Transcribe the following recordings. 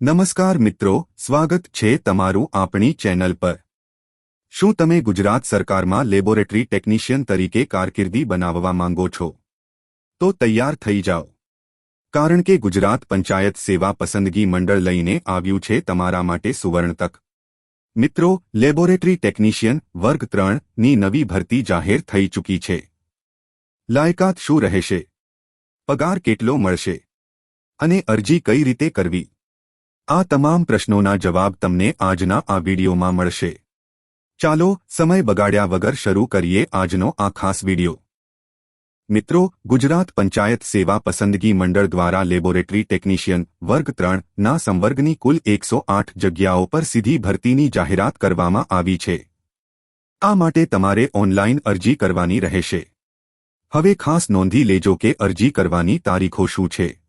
નમસ્કાર મિત્રો, સ્વાગત છે તમારું આપણી ચેનલ પર। શું તમે ગુજરાત સરકારમાં લેબોરેટરી ટેકનિશિયન તરીકે કારકિર્દી બનાવવા માંગો છો? તો તૈયાર થઈ જાઓ, કારણ કે ગુજરાત પંચાયત સેવા પસંદગી મંડળ લઈને આવ્યું છે તમારા માટે સુવર્ણ તક। મિત્રો, લેબોરેટરી ટેકનિશિયન વર્ગ 3ની નવી ભરતી જાહેર થઈ ચૂકી છે। લાયકાત શું રહેશે, પગાર કેટલો મળશે અને અરજી કઈ રીતે કરવી, આ તમામ પ્રશ્નોના જવાબ તમને આજના આ વિડિયોમાં મળશે। ચાલો સમય બગાડ્યા વગર શરૂ કરીએ આજનો આ ખાસ વિડિયો। મિત્રો, ગુજરાત પંચાયત સેવા પસંદગી મંડળ દ્વારા લેબોરેટરી ટેકનિશિયન વર્ગ 3ના સંવર્ગની કુલ 108 જગ્યાઓ પર સીધી ભરતીની જાહેરાત કરવામાં આવી છે। આ માટે તમારે ઓનલાઈન અરજી કરવાની રહેશે। હવે ખાસ નોંધી લેજો કે અરજી કરવાની તારીખો શું છે।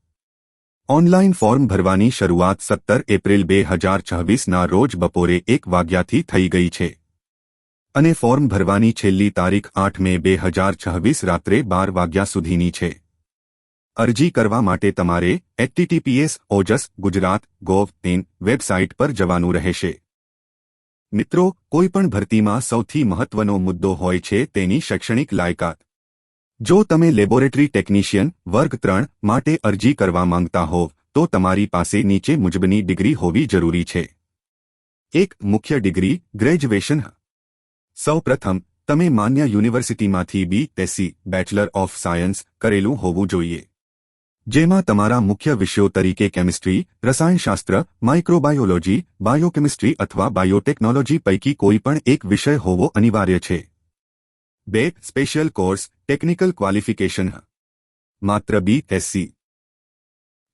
ઓનલાઈન ફોર્મ ભરવાની શરૂઆત 17 એપ્રિલ 2026ના રોજ બપોરે 1 વાગ્યાથી થઈ ગઈ છે અને ફોર્મ ભરવાની છેલ્લી તારીખ 8 મે 2026 રાત્રે 12 વાગ્યા સુધીની છે। અરજી કરવા માટે તમારે https://ojs.gujarat.gov.in વેબસાઇટ પર જવાનું રહેશે। મિત્રો, કોઈપણ ભરતીમાં સૌથી મહત્વનો મુદ્દો હોય છે તેની શૈક્ષણિક લાયકાત। જો તમે લેબોરેટરી ટેકનિશિયન વર્ગ 3 માટે અરજી કરવા માંગતા હોવ તો તમારી પાસે નીચે મુજબની ડિગ્રી હોવી જરૂરી છે। 1. મુખ્ય ડિગ્રી ગ્રેજ્યુએશન। સૌપ્રથમ તમે માન્ય યુનિવર્સિટીમાંથી BSc બેચલર ઓફ સાયન્સ કરેલું હોવું જોઈએ, જેમાં તમારા મુખ્ય વિષયો તરીકે કેમિસ્ટ્રી, રસાયણશાસ્ત્ર, માઇક્રોબાયોલોજી, બાયોકેમિસ્ટ્રી અથવા બાયોટેકનોલોજી પૈકી કોઈપણ એક વિષય હોવો અનિવાર્ય છે। 2. Special course technical qualification. માત્ર BSc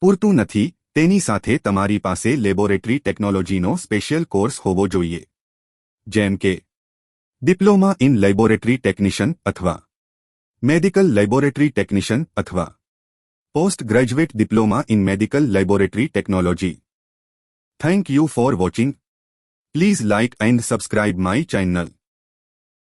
પૂરતું નથી, તેની સાથે તમારી પાસે લેબોરેટરી ટેકનોલોજીનો સ્પેશિયલ કોર્સ હોવો જોઈએ, જેમ કે ડિપ્લોમા ઇન લેબોરેટરી ટેકનિશિયન અથવા મેડિકલ લેબોરેટરી ટેકનિશિયન અથવા post graduate diploma in medical laboratory technology. Thank you for watching. Please like and subscribe my channel.